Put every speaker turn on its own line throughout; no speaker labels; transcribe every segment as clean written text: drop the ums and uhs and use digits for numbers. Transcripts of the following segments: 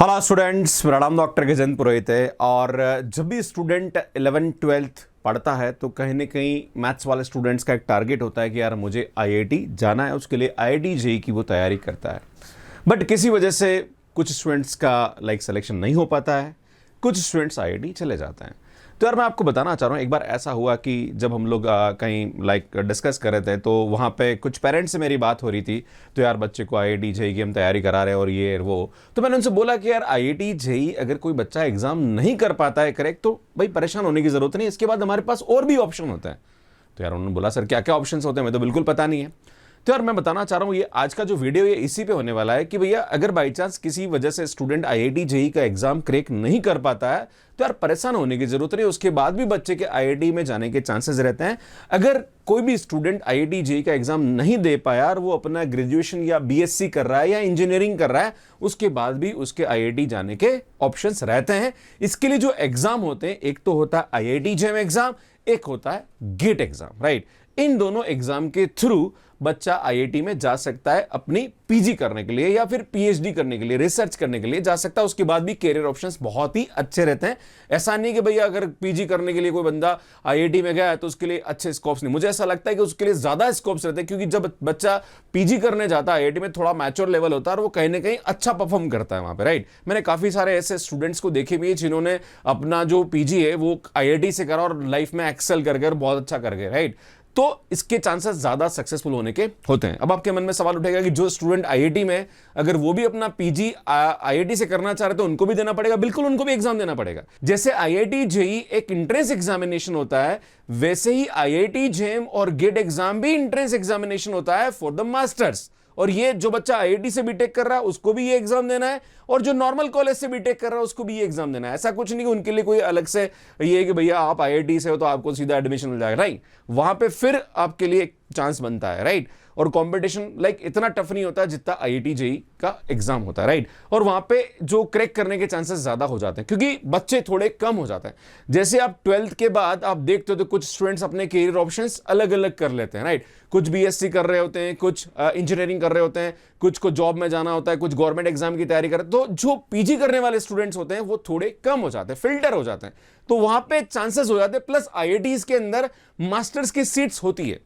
Hello students, मेरा नाम doctor Gajendra पुरोहित है। और जब भी स्टूडेंट 11th-12th पढ़ता है तो कहीं ना कहीं मैथ्स वाले स्टूडेंट्स का एक टारगेट होता है कि यार मुझे आईआईटी जाना है, उसके लिए आईआईटी जेईई की वो तैयारी करता है। बट किसी वजह से कुछ स्टूडेंट्स का सिलेक्शन नहीं हो पाता है, कुछ स्टूडेंट्स आईआईटी चले जाते हैं। तो यार मैं आपको बताना चाह रहा हूँ, एक बार ऐसा हुआ कि जब हम लोग कहीं डिस्कस कर रहे थे तो वहाँ पे कुछ पेरेंट्स से मेरी बात हो रही थी। तो यार बच्चे को आईआईटी जेईई की हम तैयारी करा रहे हैं और ये वो। तो मैंने उनसे बोला कि यार आईआईटी जेईई अगर कोई बच्चा एग्जाम नहीं कर पाता है करेक्ट, तो भाई परेशान होने की जरूरत नहीं, इसके बाद हमारे पास और भी ऑप्शन होते हैं। तो यार उन्होंने बोला सर क्या क्या ऑप्शन होते हैं, मैं तो बिल्कुल पता नहीं है। तो यार मैं बताना चाह रहा हूँ, ये आज का जो वीडियो ये इसी पे होने वाला है कि भैया अगर बाई चांस किसी वजह से स्टूडेंट आईआईटी जेईई का एग्जाम क्रैक नहीं कर पाता है तो यार परेशान होने की जरूरत नहीं, उसके बाद भी बच्चे के आईआईटी में जाने के चांसेस रहते हैं। अगर कोई भी स्टूडेंट आईआईटी जेईई का एग्जाम नहीं दे पाया और वो अपना ग्रेजुएशन या बीएससी कर रहा है या इंजीनियरिंग कर रहा है, उसके बाद भी उसके आईआईटी जाने के ऑप्शंस रहते हैं। इसके लिए जो एग्जाम होते हैं, एक तो होता है आईआईटी जेईई एग्जाम, एक होता है गेट एग्जाम, राइट। इन दोनों एग्जाम के थ्रू बच्चा आईआईटी में जा सकता है अपनी पीजी करने के लिए या फिर पीएचडी करने के लिए, रिसर्च करने के लिए जा सकता है। उसके बाद भी कैरियर ऑप्शंस बहुत ही अच्छे रहते हैं। ऐसा नहीं कि भैया अगर पीजी करने के लिए कोई बंदा आईआईटी में गया है तो उसके लिए अच्छे स्कोप्स नहीं। मुझे ऐसा लगता है कि उसके लिए ज्यादा स्कोप्स रहते हैं, क्योंकि जब बच्चा पीजी करने जाता है आईआईटी में थोड़ा मैच्योर लेवल होता है और वो कहीं ना कहीं अच्छा परफॉर्म करता है वहां पर, राइट। मैंने काफी सारे ऐसे स्टूडेंट्स को देखे भी है जिन्होंने अपना जो पीजी है वो आईआईटी से करा और लाइफ में एक्सेल कर गए, बहुत अच्छा कर गए, राइट। तो इसके चांसेस ज्यादा सक्सेसफुल होने के होते हैं। अब आपके मन में सवाल उठेगा कि जो स्टूडेंट आईआईटी में अगर वो भी अपना पीजी आईआईटी से करना चाह रहे तो उनको भी देना पड़ेगा? बिल्कुल, उनको भी एग्जाम देना पड़ेगा। जैसे आईआईटी जेईई एक एंट्रेंस एग्जामिनेशन होता है, वैसे ही आईआईटी जेईई और गेट एग्जाम भी एंट्रेंस एग्जामिनेशन होता है फॉर द मास्टर्स। और ये जो बच्चा आईआईटी से बीटेक कर रहा है उसको भी ये एग्जाम देना है, और जो नॉर्मल कॉलेज से बीटेक कर रहा है उसको भी ये एग्जाम देना है। ऐसा कुछ नहीं कि उनके लिए कोई अलग से ये है कि भैया आप आईआईटी से हो तो आपको सीधा एडमिशन मिल जाएगा, राइट। वहां पे फिर आपके लिए एक चांस बनता है, राइट। और कंपटीशन इतना टफ नहीं होता जितना आईआईटी जेईई का एग्जाम होता है, राइट। और वहां पे जो क्रैक करने के चांसेस ज्यादा हो जाते हैं क्योंकि बच्चे थोड़े कम हो जाते हैं। जैसे आप 12th के बाद आप देखते हो तो कुछ स्टूडेंट्स अपने कैरियर ऑप्शंस अलग अलग कर लेते हैं, राइट। कुछ बीएससी कर रहे होते हैं, कुछ इंजीनियरिंग कर रहे होते हैं, कुछ को जॉब में जाना होता है, कुछ गवर्नमेंट एग्जाम की तैयारी कर रहे हैं। तो जो पीजी करने वाले स्टूडेंट्स होते हैं वो थोड़े कम हो जाते हैं, फिल्टर हो जाते हैं, तो वहां पे चांसेस हो जाते हैं। प्लस आईआईटीज के अंदर मास्टर्स की सीट्स होती है,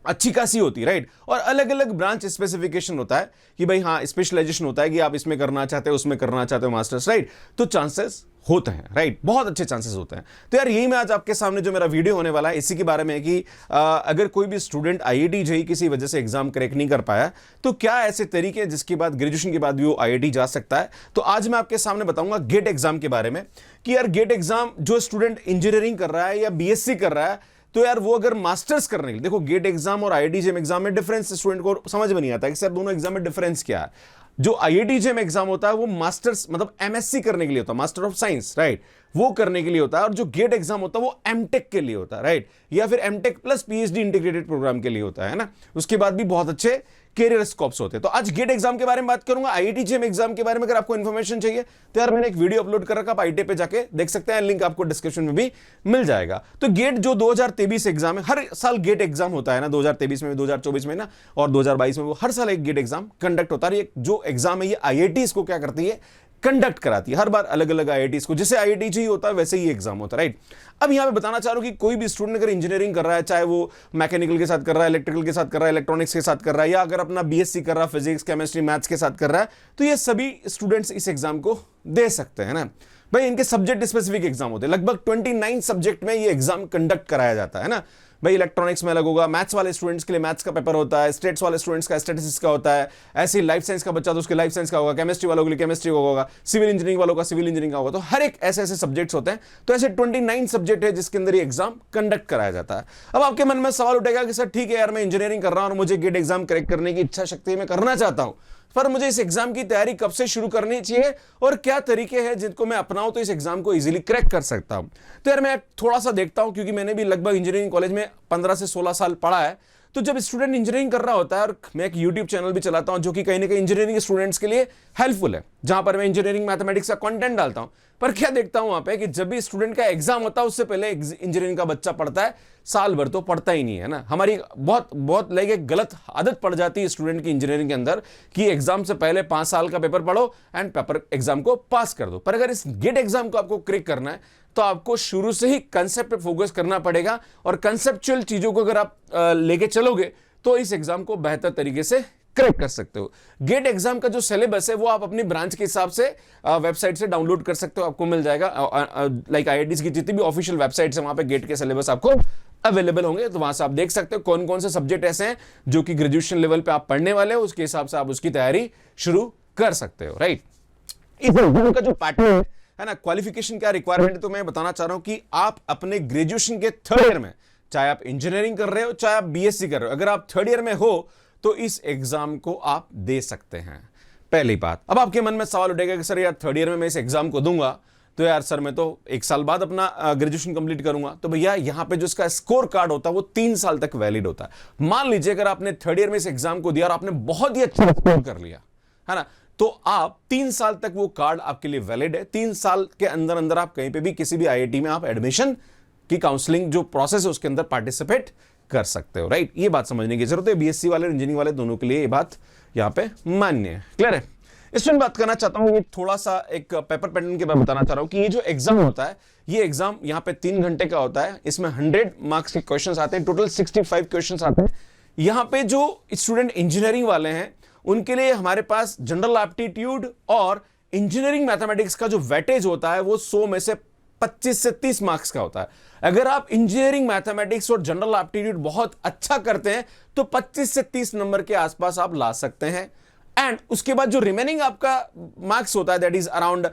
अच्छी खासी होती है, राइट। और अलग अलग ब्रांच स्पेसिफिकेशन होता है कि भाई हाँ स्पेशलाइजेशन होता है कि आप इसमें करना चाहते हो, उसमें करना चाहते हो मास्टर्स, राइट। तो चांसेस होते हैं, राइट, बहुत अच्छे चांसेस होते हैं। तो यार यही मैं आज आपके सामने जो मेरा वीडियो होने वाला है इसी के बारे में है कि अगर कोई भी स्टूडेंट आईआईटी जेईई किसी वजह से एग्जाम क्रैक नहीं कर पाया तो क्या ऐसे तरीके हैं जिसके बाद ग्रेजुएशन के बाद भी वो आईआईटी जा सकता है। तो आज मैं आपके सामने बताऊंगा गेट एग्जाम के बारे में कि यार गेट एग्जाम जो स्टूडेंट इंजीनियरिंग कर रहा है या बीएससी कर रहा है तो यार वो अगर मास्टर्स करने के लिए, देखो गेट एग्जाम और आईआईटी जेईई एग्जाम में डिफरेंस स्टूडेंट को समझ में नहीं आता कि सर दोनों एग्जाम में डिफरेंस क्या है। जो आईआईटी जेईई एग्जाम होता है वो मास्टर्स मतलब एमएससी करने के लिए होता है, मास्टर ऑफ साइंस, राइट, वो करने के लिए होता है। और जो गेट एग्जाम होता है वो एमटेक के लिए होता है, राइट, या फिर MTech plus PhD integrated programme के लिए होता है ना। उसके बाद भी बहुत अच्छे कैरियर स्कोप्स होते हैं। तो आज गेट एग्जाम के बारे में बात करूंगा। आईआईटी जेईई एग्जाम के बारे में अगर आपको इन्फॉर्मेशन चाहिए तो यार मैंने एक वीडियो अपलोड कर रखा, आप आईटी पे जाके देख सकते हैं, लिंक आपको डिस्क्रिप्शन में भी मिल जाएगा। तो गेट जो 2023 एग्जाम है, हर साल गेट एग्जाम होता है ना, 2023 में, 2024 में ना, और 2022 में, वो हर साल एक गेट एग्जाम कंडक्ट होता है। ये जो एग्जाम है ये आईआईटी इसको क्या करती है, कंडक्ट कराती है हर बार अलग अलग आईआईटीज को। जैसे आईआईटी जेईई होता है वैसे ही एग्जाम होता है, राइट। अब यहां पे बताना चाह रहा हूं कि कोई भी स्टूडेंट अगर इंजीनियरिंग कर रहा है, चाहे वो मैकेनिकल के साथ कर रहा है, इलेक्ट्रिकल के साथ कर रहा है, इलेक्ट्रॉनिक्स के साथ कर रहा है, या अगर अपना बीएससी कर रहा है फिजिक्स केमिस्ट्री मैथ्स के साथ कर रहा है, तो ये सभी स्टूडेंट्स इस एग्जाम को दे सकते हैं ना। भाई इनके सब्जेक्ट स्पेसिफिक एग्जाम होते हैं, लगभग 29 सब्जेक्ट में ये एग्जाम कंडक्ट कराया जाता है ना। भाई इलेक्ट्रॉनिक्स में अलग होगा, मैथ्स वाले स्टूडेंट्स के लिए मैथ्स का पेपर होता है, स्टेट्स वाले स्टूडेंट्स का स्टैटिस्टिक्स का होता है, ऐसे ही लाइफ साइंस का बच्चा तो उसके लाइफ साइंस का होगा, केमिस्ट्री वालों के लिए केमिस्ट्री का होगा, सिविल इंजीनियरिंग वालों का सिविल इंजीनियरिंग का होगा। तो हर एक ऐसे ऐसे सब्जेक्ट्स होते हैं। तो ऐसे 29 सब्जेक्ट है जिसके अंदर ये एग्जाम कंडक्ट कराया जाता है। अब आपके मन में सवाल उठेगा कि सर ठीक है यार मैं इंजीनियरिंग कर रहा हूं और मुझे गेट एग्जाम क्रैक करने की इच्छा शक्ति मैं करना चाहता हूं, पर मुझे इस एग्जाम की तैयारी कब से शुरू करनी चाहिए और क्या तरीके हैं जिनको मैं अपनाऊं तो इस एग्जाम को इजीली क्रैक कर सकता हूं। तो यार मैं थोड़ा सा देखता हूं, क्योंकि मैंने भी लगभग इंजीनियरिंग कॉलेज में 15 से 16 साल पढ़ा है। तो जब स्टूडेंट इंजीनियरिंग कर रहा होता है, और मैं एक यूट्यूब चैनल भी चलाता हूं जो कि कहीं ना कहीं इंजीनियरिंग स्टूडेंट्स के लिए हेल्पफुल है, जहां पर मैं इंजीनियरिंग मैथमेटिक्स का कंटेंट डालता हूं, पर क्या देखता हूं वहां पे कि जब भी स्टूडेंट का एग्जाम होता है उससे पहले इंजीनियरिंग का बच्चा पढ़ता है, साल भर तो पढ़ता ही नहीं है ना। हमारी बहुत लाइक एक गलत आदत पड़ जाती है स्टूडेंट की इंजीनियरिंग के अंदर कि एग्जाम से पहले 5 साल का पेपर पढ़ो एंड पेपर एग्जाम को पास कर दो। पर अगर इस गेट एग्जाम को आपको क्रैक करना है तो आपको शुरू से ही कंसेप्ट पे फोकस करना पड़ेगा, और कंसेप्चुअल चीजों को अगर आप लेके चलोगे तो इस एग्जाम को बेहतर तरीके से क्रैक कर सकते हो। गेट एग्जाम का जो सिलेबस है वो आप अपनी ब्रांच के हिसाब से वेबसाइट से डाउनलोड कर सकते हो, आपको मिल जाएगा। लाइक आईआईटीज की जितनी भी ऑफिशियल वेबसाइट्स है वहां पे गेट के सिलेबस आपको अवेलेबल होंगे, तो वहां से आप देख सकते हो कौन कौन से सब्जेक्ट ऐसे हैं जो कि ग्रेजुएशन लेवल पे आप पढ़ने वाले हो, उसके हिसाब से आप उसकी तैयारी शुरू कर सकते हो, राइट। इस एग्जाम का जो पैटर्न है ना, क्वालिफिकेशन क्या रिक्वायरमेंट है, तो मैं बताना चाह रहा हूं कि आप अपने ग्रेजुएशन के 3rd ईयर में, चाहे आप इंजीनियरिंग कर रहे हो चाहे आप बीएससी कर रहे हो, अगर आप 3rd ईयर में हो तो इस एग्जाम को आप दे सकते हैं। पहली बात, अब आपके मन में सवाल उठेगा कि सर यार 3rd ईयर में मैं इस एग्जाम को दूंगा तो यार सर मैं तो 1 साल बाद अपना ग्रेजुएशन कंप्लीट करूंगा। तो भैया यहां पे जो इसका स्कोर कार्ड होता है वो 3 साल तक वैलिड होता है। मान लीजिए अगर आपने 3rd ईयर में इस एग्जाम को दिया और आपने बहुत ही अच्छा स्कोर कर लिया है ना, तो आप 3 साल तक वो कार्ड आपके लिए वैलिड है। 3 साल के अंदर अंदर आप कहीं पे भी किसी भी आईआईटी में आप एडमिशन की काउंसलिंग जो प्रोसेस है उसके अंदर पार्टिसिपेट कर सकते हो, राइट। ये बात समझने की जरूरत है, बीएससी वाले और इंजीनियरिंग वाले दोनों के लिए ये बात यहां पे मान्य है। क्लियर है। इसमें बात करना चाहता हूं, ये थोड़ा सा एक पेपर पैटर्न के बारे में बताना चाह रहा हूं कि ये जो एग्जाम होता है, ये एग्जाम यहां पे 3 घंटे का होता है। इसमें 100 मार्क्स के क्वेश्चंस आते हैं, टोटल 65 क्वेश्चंस आते हैं। यहां पे जो स्टूडेंट इंजीनियरिंग वाले हैं उनके लिए हमारे पास जनरल एप्टीट्यूड और इंजीनियरिंग मैथमेटिक्स का जो वेटेज होता है वो 100 में से 25 से 30 मार्क्स का होता है। अगर आप इंजीनियरिंग मैथमेटिक्स और जनरल एप्टीट्यूड बहुत अच्छा करते हैं तो 25 से 30 नंबर के आसपास आप ला सकते हैं। एंड उसके बाद जो रिमेनिंग आपका मार्क्स होता है दैट इज अराउंड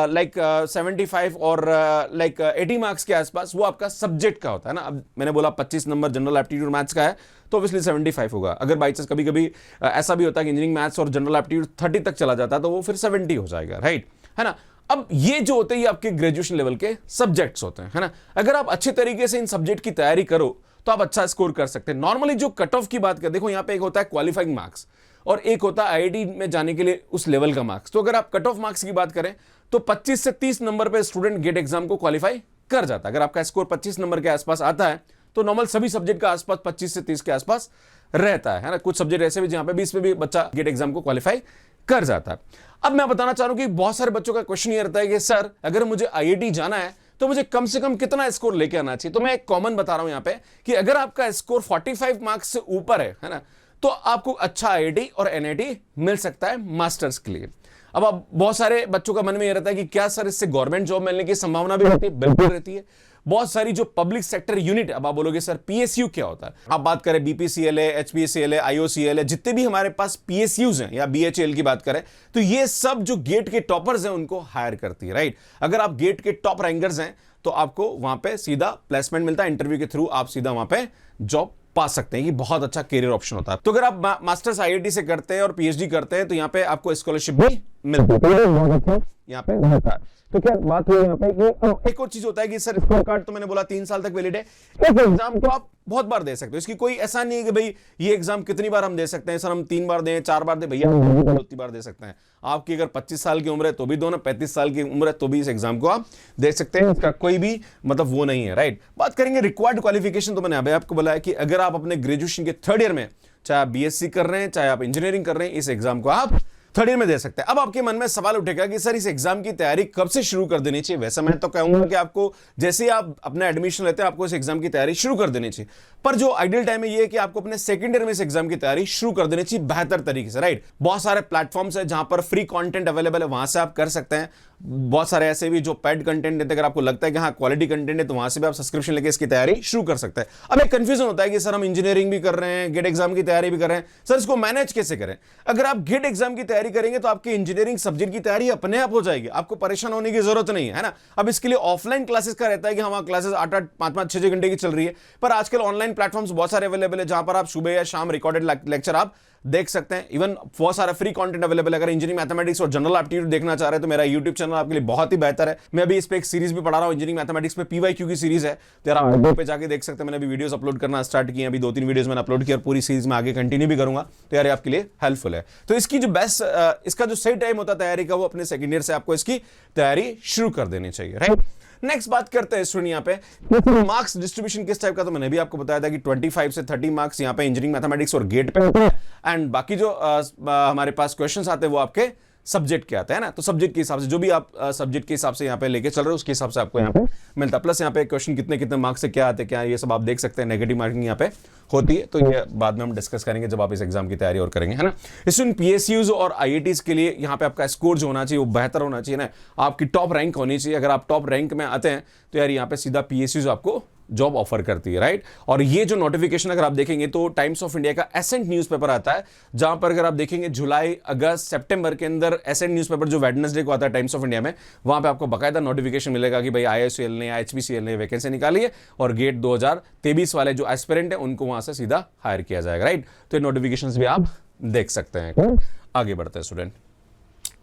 लाइक 75 और लाइक 80 मार्क्स के आसपास, वो आपका सब्जेक्ट का होता है ना। अब मैंने बोला 25 नंबर जनरल एप्टीट्यूड मैथ्स का है तो ऑब्वियसली 75 होगा। अगर बाई चांस कभी कभी ऐसा भी होता है कि इंजीनियरिंग मैथ्स और जनरल एप्टीट्यूड 30 तक चला जाता है तो वो फिर 70 हो जाएगा, राइट, है ना। अब ये जो होते हैं ये आपके ग्रेजुएशन लेवल के सब्जेक्ट्स होते हैं, है ना। अगर आप अच्छे तरीके से इन सब्जेक्ट की तैयारी करो तो आप अच्छा स्कोर कर सकते हैं। नॉर्मली जो कट ऑफ की बात करें, देखो यहां पे एक होता है क्वालिफाइंग मार्क्स और एक होता है आईआईटी में जाने के लिए उस लेवल का मार्क्स। तो अगर आप कट ऑफ मार्क्स की बात करें तो 25 से 30 नंबर पे स्टूडेंट गेट एग्जाम को क्वालिफाई कर जाता है। अगर आपका स्कोर 25 नंबर के आसपास आता है तो नॉर्मल सभी सब्जेक्ट का आसपास 25 से 30 के आसपास रहता है ना। कुछ सब्जेक्ट ऐसे भी जहां पे 20 पे भी बच्चा गेट एग्जाम को क्वालिफाई कर जाता है। अब मैं बताना चाह रहा हूं कि बहुत सारे बच्चों का क्वेश्चन ये रहता है कि सर अगर मुझे आईआईटी जाना है तो मुझे कम से कम कितना स्कोर लेके आना चाहिए। तो मैं एक कॉमन बता रहा हूं यहां पे कि अगर आपका स्कोर 45 मार्क्स से ऊपर है ना, तो आपको अच्छा आईआईटी और एनआईटी मिल सकता है मास्टर्स के लिए। अब बहुत सारे बच्चों का मन में यह रहता है कि क्या सर इससे गवर्नमेंट जॉब मिलने की संभावना भी रहती है? बिल्कुल रहती है। बहुत सारी जो पब्लिक सेक्टर यूनिट, अब आप बोलोगे सर पीएसयू क्या होता है? आप बात करें बीपीसीएलए, एचपीसीएलए, आईओसीएलए, जितने भी हमारे पास पीएसयूज हैं या बीएचएल की बात करें तो ये सब जो गेट के टॉपर्स हैं उनको हायर करती है, राइट। अगर आप गेट के टॉप रैंकर्स हैं तो आपको वहां पे सीधा प्लेसमेंट मिलता है, इंटरव्यू के थ्रू आप सीधा वहां पे जॉब पा सकते हैं। ये बहुत अच्छा कैरियर ऑप्शन होता है। तो अगर आप मास्टर्स आईआईटी से करते हैं और पीएचडी करते हैं तो यहाँ पे आपको स्कॉलरशिप भी मिलती है, यहाँ पे रहता है। तो क्या बात हुई यहाँ पे कि एक और चीज होता है कि सर स्कोर कार्ड तो मैंने बोला 3 साल तक वैलिड है। इस एग्जाम को आप बहुत बार दे सकते हो, इसकी कोई ऐसा नहीं है कि भाई ये एग्जाम कितनी बार हम दे सकते हैं, सर हम 3 बार दें 4 बार दें, भैया उतनी बार दे सकते हैं। आपकी अगर 25 साल की उम्र है तो भी दो ना, 35 साल की उम्र है तो भी इस एग्जाम को आप दे सकते हैं, इसका कोई भी मतलब वो नहीं है, राइट। बात करेंगे रिक्वायर्ड क्वालिफिकेशन, तो मैंने अभी आपको बोला है कि अगर आप अपने ग्रेजुएशन के 3rd ईयर में, चाहे आप बीएससी कर रहे हैं चाहे आप इंजीनियरिंग कर रहे हैं, इस एग्जाम को आप 3rd ईयर में दे सकते हैं। अब आपके मन में सवाल उठेगा कि सर इस एग्जाम की तैयारी कब से शुरू कर देनी चाहिए? वैसे मैं तो कहूंगा कि आपको जैसे ही आप अपना एडमिशन लेते हैं आपको इस एग्जाम की तैयारी शुरू कर देनी चाहिए। पर जो आइडियल टाइम है ये है कि आपको अपने 2nd ईयर में इस एग्जाम की तैयारी शुरू कर देनी चाहिए बेहतर तरीके से, राइट। बहुत सारे प्लेटफॉर्म्स है जहां पर फ्री कंटेंट अवेलेबल है, वहां से आप कर सकते हैं। बहुत सारे ऐसे भी जो पेड कंटेंट देते हैं, अगर आपको लगता है कि हाँ क्वालिटी कंटेंट है तो वहां से भी आप सब्सक्रिप्शन लेके इसकी तैयारी शुरू कर सकते हैं। अब एक कंफ्यूजन होता है कि सर हम इंजीनियरिंग भी कर रहे हैं, गेट एग्जाम की तैयारी भी कर रहे हैं, सर इसको मैनेज कैसे करें? अगर आप गेट एग्जाम की तैयारी करेंगे तो आपकी इंजीनियरिंग सब्जेक्ट की तैयारी अपने आप हो जाएगी, आपको परेशान होने की जरूरत नहीं है ना। अब इसके लिए ऑफलाइन क्लासेस का रहता है कि हमारा क्लासेस 8-8, 5-5, 6-6 घंटे की चल रही है, पर आजकल ऑनलाइन प्लेटफॉर्म्स बहुत सारे अवेलेबल है जहां पर आप सुबह या शाम रिकॉर्डेड लेक्चर आप देख सकते हैं। इवन बहुत सारा फ्री कंटेंट अवेलेबल है। अगर इंजीनियरिंग मैथमेटिक्स और जनरल एप्टीट्यूड देखना चाह रहे हैं तो मेरा यूट्यूब चैनल आपके लिए बहुत ही बेहतर है। मैं अभी इस पे एक सीरीज भी पढ़ा रहा हूं, इंजीनियरिंग मैथमेटिक्स पे PYQ की सीरीज है, तो यार आप यूट्यूब पे जाके देख सकते हैं। मैंने अभी वीडियोस अपलोड करना स्टार्ट किए, अभी 2-3 वीडियोस मैंने अपलोड किया और पूरी सीरीज में आगे कंटिन्यू भी करूंगा, तो यार आपके लिए हेल्पफुल है। तो इसकी जो बेस्ट इसका जो सही टाइम होता है तैयारी का, वो अपने सेकेंड ईयर से आपको इसकी तैयारी शुरू कर देनी चाहिए, राइट। नेक्स्ट बात करते हैं स्टूडेंट यहाँ पे मार्क्स डिस्ट्रीब्यूशन किस टाइप का, तो मैंने भी आपको बताया था कि 25 से 30 मार्क्स यहाँ पे इंजीनियरिंग मैथमेटिक्स और गेट पे होते हैं, एंड बाकी जो हमारे पास क्वेश्चंस आते हैं वो आपके सब्जेक्ट के आता है ना, तो सब्जेक्ट के हिसाब से जो भी आप सब्जेक्ट के हिसाब से यहाँ पे लेके चल रहे हो उसके हिसाब से आपको यहाँ पे मिलता है। प्लस यहाँ पे क्वेश्चन कितने कितने मार्क्स से क्या आते हैं, क्या ये सब आप देख सकते हैं। नेगेटिव मार्किंग यहाँ पे होती है, तो ये बाद में हम डिस्कस करेंगे जब आप इस एग्जाम की तैयारी और करेंगे, है ना। स्टूडेंट PSUs और IITs के लिए यहाँ पे आपका स्कोर जो होना चाहिए वो बेहतर होना चाहिए ना, आपकी टॉप रैंक होनी चाहिए। अगर आप टॉप रैंक में आते हैं तो यार यहाँ पे सीधा PSUs आपको जॉब ऑफर करती है, राइट। और ये जो नोटिफिकेशन अगर आप देखेंगे तो टाइम्स ऑफ इंडिया का एसेंट न्यूज़पेपर आता है, जहां पर अगर आप देखेंगे जुलाई, अगस्त, सितंबर के अंदर एसेंट न्यूज़पेपर जो वेडनेसडे को आता है टाइम्स ऑफ इंडिया में, वहां पे आपको बकायदा नोटिफिकेशन मिलेगा कि भाई IIScl ने, HPCL ने वैकेंसी निकाली है और गेट 2023 वाले जो एस्पिरेंट है उनको वहां से सीधा हायर किया जाएगा, राइट। तो ये नोटिफिकेशन भी आप देख सकते हैं। आगे बढ़ते हैं स्टूडेंट।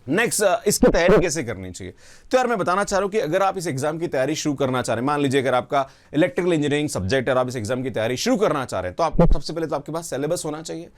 नेक्स्ट, इसकी तैयारी कैसे करनी चाहिए, तो यार मैं बताना चाह रहा हूं कि अगर आप इस एग्जाम की तैयारी शुरू करना चाह रहे हैं, मान लीजिए अगर आपका इलेक्ट्रिकल इंजीनियरिंग सब्जेक्ट है और आप इस एग्जाम की तैयारी शुरू करना चाह रहे हैं, तो आपको सबसे पहले तो आपके पास सिलेबस होना चाहिए,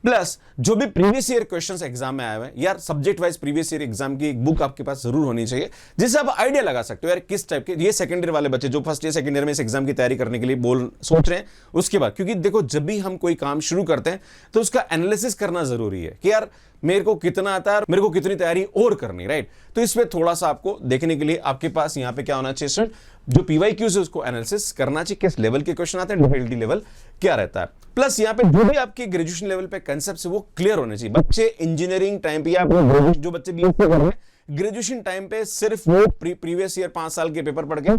प्लस जो भी प्रीवियस ईयर क्वेश्चंस एग्जाम में आए हुए हैं, यार subject wise previous year exam की एक बुक आपके पास जरूर होनी चाहिए, जिससे आप आइडिया लगा सकते हो यार किस टाइप के ये सेकंड ईयर वाले बच्चे जो फर्स्ट ईयर सेकंड ईयर में इस एग्जाम की तैयारी करने के लिए सोच रहे हैं उसके बाद। क्योंकि देखो जब भी हम कोई काम शुरू करते हैं तो उसका एनालिसिस करना जरूरी है कि यार मेरे को कितना आता है, मेरे को कितनी तैयारी और करनी, राइट। तो इसमें थोड़ा सा आपको देखने के लिए आपके पास यहाँ पे क्या होना चाहिए स्टूडेंट, जो PYQs है उसको एनालिसिस करना चाहिए, किस लेवल के क्वेश्चन आते हैं, डिफिकल्टी लेवल क्या रहता है। प्लस यहाँ पे जो भी आपके ग्रेजुएशन लेवल पे कंसेप्ट है वो क्लियर होने चाहिए। बच्चे इंजीनियरिंग टाइम पे या जो बच्चे BSc कर रहे हैं ग्रेजुएशन टाइम पे सिर्फ वो प्रीवियस ईयर 5 साल के पेपर पढ़ के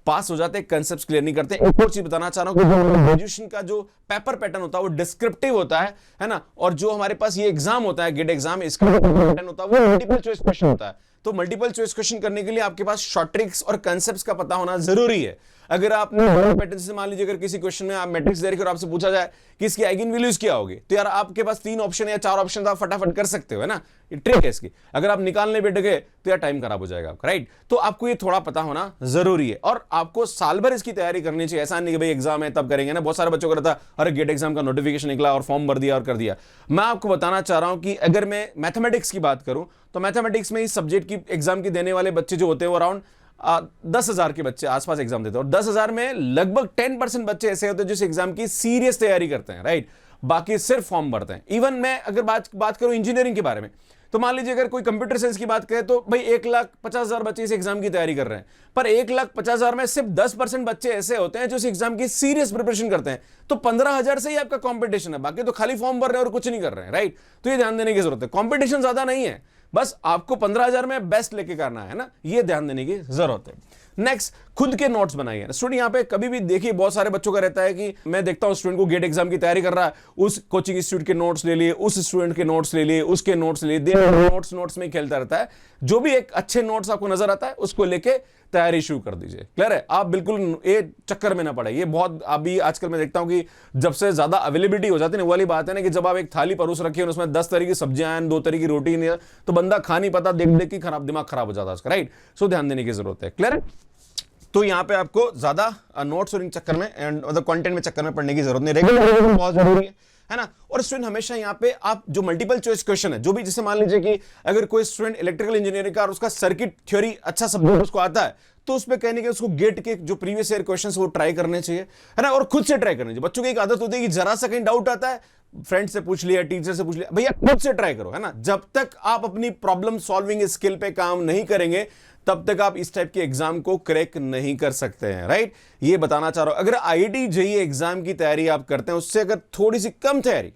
पास हो जाते हैं, कंसेप्ट्स क्लियर नहीं करते। एक और चीज बताना चाह रहा हूं कि ग्रेजुएशन का जो पेपर पैटर्न होता है वो डिस्क्रिप्टिव होता है ना, और जो हमारे पास ये एग्जाम होता है गेट एग्जाम, इसका पैटर्न होता है वो मल्टीपल चॉइस क्वेश्चन होता है। तो मल्टीपल चॉइस क्वेश्चन करने के लिए आपके पास शॉर्ट ट्रिक्स और कंसेप्ट्स का पता होना जरूरी है। अगर आपने पैटर्न से मान लीजिए अगर किसी क्वेश्चन में आप मैट्रिक्स दे रहे और आपसे पूछा जाए कि इसकी आइगन वैल्यूज क्या होगी, तो यार आपके पास 3 ऑप्शन या 4 ऑप्शन आप फटाफट कर सकते हो, है ना। ये ट्रिक है इसकी। अगर आप निकालने बैठ गए तो यार टाइम खराब हो जाएगा आपका, राइट। तो आपको ये थोड़ा पता होना जरूरी है और आपको साल भर इसकी तैयारी करनी चाहिए। ऐसा नहीं कि भाई एग्जाम है तब करेंगे ना। बहुत सारे बच्चों को रहता है अरे गेट एग्जाम का नोटिफिकेशन निकला और फॉर्म भर दिया और कर दिया। मैं आपको बताना चाह रहा हूं कि अगर मैं मैथमेटिक्स की बात करूं तो मैथमेटिक्स में इस सब्जेक्ट की एग्जाम की देने वाले बच्चे जो होते हैं वो अराउंड 10,000 के बच्चे आसपास एग्जाम देते हैं और 10,000 में लगभग 10% बच्चे ऐसे होते हैं जिस एग्जाम की सीरियस तैयारी करते हैं, राइट। बाकी सिर्फ फॉर्म भरते हैं। इवन मैं अगर बात करूं इंजीनियरिंग के बारे में, तो मान लीजिए अगर कोई कंप्यूटर साइंस की बात करें तो भाई 1,50,000 बच्चे इस एग्जाम की तैयारी कर रहे हैं, पर 1,50,000 में सिर्फ 10% बच्चे ऐसे होते हैं जो इस एग्जाम की सीरियस प्रिपरेशन करते हैं। तो 15,000 से ही आपका कंपटीशन है, बाकी तो खाली फॉर्म भर रहे हैं और कुछ नहीं कर रहे हैं, राइट। तो ये ध्यान देने की जरूरत है। कंपटीशन ज्यादा नहीं है, बस आपको 15,000 में बेस्ट लेके करना है ना, ये ध्यान देने की जरूरत है। नेक्स्ट, खुद के नोट्स बनाइए। स्टूडेंट यहाँ पे कभी भी देखिए बहुत सारे बच्चों का रहता है कि मैं देखता हूं स्टूडेंट को गेट एग्जाम की तैयारी कर रहा है, उस कोचिंग इंस्टीट्यूट के नोट्स ले लिए, उस स्टूडेंट के नोट्स ले लिए, उसके नोट्स ले लिए, नोट्स में खेलता रहता है। जो भी एक अच्छे नोट्स आपको नजर आता है उसको लेके तैयारी शुरू कर दीजिए। क्लियर है, आप बिल्कुल ये चक्कर में ना पड़े। ये बहुत अभी आजकल मैं देखता हूं कि जब से ज्यादा अवेलेबिलिटी हो जाती है ना, वाली बात है ना कि जब आप एक थाली परोस रखी है और उसमें 10 तरह की सब्जियां हैं, 2 तरह की रोटी नहीं है, तो बंदा खा नहीं पाता, देख देख के दिमाग खराब हो जाता है उसका, राइट। सो ध्यान देने की जरूरत है। क्लियर है, तो यहाँ पे आपको ज्यादा नोट्स और इन चक्कर में एंड मतलब कंटेंट में चक्कर में पढ़ने की जरूरत नहीं। रेगुलर बहुत जरूरी है ना। और स्टूडेंट हमेशा यहाँ पे आप जो मल्टीपल चॉइस क्वेश्चन है, जो भी जैसे मान लीजिए कि अगर कोई स्टूडेंट इलेक्ट्रिकल इंजीनियरिंग का और उसका सर्किट थ्योरी अच्छा सब्जेक्ट उसको आता है, तो उसमें कहने के उसको गेट के जो प्रीवियस ईयर क्वेश्चंस वो ट्राई करने चाहिए, है ना। और खुद से ट्राई करने चाहिए। बच्चों की एक आदत होती है कि जरा सा कहीं डाउट आता है, फ्रेंड से पूछ लिया, टीचर से पूछ लिया, भैया खुद से ट्राई करो, है ना। जब तक आप अपनी प्रॉब्लम सॉल्विंग स्किल पे काम नहीं करेंगे तब तक आप इस टाइप के एग्जाम को क्रैक नहीं कर सकते हैं, राइट। ये बताना चाह रहा हूं। अगर IIT JEE एग्जाम की तैयारी आप करते हैं, उससे अगर थोड़ी सी कम तैयारी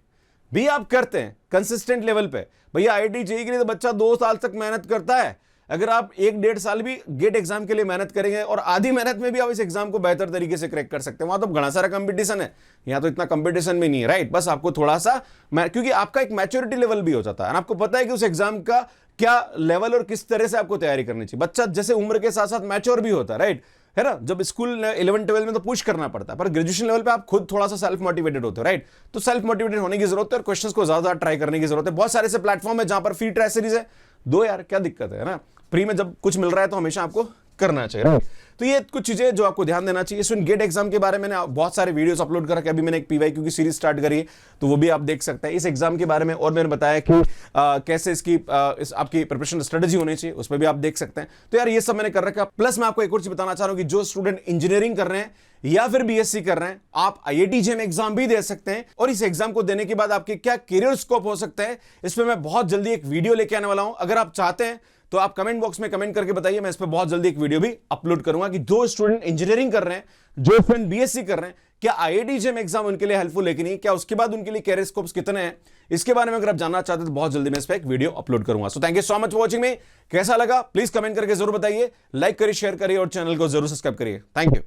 भी आप करते हैं कंसिस्टेंट लेवल पे, भैया IIT JEE के लिए तो बच्चा 2 साल तक मेहनत करता है। अगर आप 1-1.5 साल भी गेट एग्जाम के लिए मेहनत करेंगे और आधी मेहनत में भी आप इस एग्जाम को बेहतर तरीके से क्रैक कर सकते हैं। वहां तो घना सारा कंपटीशन है, यहां तो इतना कंपटीशन भी नहीं है, राइट। बस आपको थोड़ा सा क्योंकि आपका एक मैच्योरिटी लेवल भी हो जाता है, आपको पता है कि उस एग्जाम का क्या लेवल और किस तरह से आपको तैयारी करनी चाहिए। बच्चा जैसे उम्र के साथ साथ मैच्योर भी होता है, राइट। है ना। जब स्कूल 11-12 में तो पुश करना पड़ता है, पर ग्रेजुएशन लेवल पे आप खुद थोड़ा सा सेल्फ मोटिवेटेड होते हो, राइट। तो सेल्फ मोटिवेटेड होने की जरूरत है और क्वेश्चंस को ज्यादा ट्राई करने की जरूरत है। बहुत सारे ऐसे प्लेटफॉर्म है जहां पर फ्री ट्राई सीरीज है, दो यार, क्या दिक्कत है ना। फ्री में जब कुछ मिल रहा है तो हमेशा आपको करना चाहिए। तो ये कुछ चीजें जो आपको ध्यान देना चाहिए। स्टूडेंट गेट एग्जाम के बारे में मैंने बहुत सारे वीडियोस अपलोड कर रखे। अभी मैंने एक पीवाईक्यू की सीरीज स्टार्ट करी है, तो वो भी आप देख सकते हैं। इस एग्जाम के बारे में और मैंने बताया कि कैसे इसकी आपकी प्रिपरेशन स्ट्रेटेजी होनी चाहिए, उस पर भी आप देख सकते हैं। तो यार ये सब मैंने कर रखा। प्लस मैं आपको एक और चीज बताना चाह रहा हूं कि जो स्टूडेंट इंजीनियरिंग कर रहे हैं या फिर बीएससी कर रहे हैं, आप आईआईटी जेईई एग्जाम भी दे सकते हैं। और इस एग्जाम को देने के बाद आपके क्या करियर स्कोप हो सकता है, इस पर मैं बहुत जल्दी एक वीडियो लेके आने वाला हूं। अगर आप चाहते हैं तो आप कमेंट बॉक्स में कमेंट करके बताइए, मैं इस पर बहुत जल्दी एक वीडियो भी अपलोड करूंगा कि जो स्टूडेंट इंजीनियरिंग कर रहे हैं, जो स्टूडेंट बीएससी कर रहे हैं, क्या आईआईटी जेईई एग्जाम उनके लिए हेल्पफुल है कि नहीं, क्या उसके बाद उनके लिए कैरियर स्कोप्स कितने हैं, इसके बारे में अगर आप जानना चाहते हैं तो बहुत जल्दी मैं इस पर एक वीडियो अपलोड करूंगा। So thank you so much for watching मी। कैसा लगा प्लीज कमेंट करके जरूर बताइए, लाइक करिए, शेयर करिए और चैनल को जरूर सब्सक्राइब करिए। Thank you.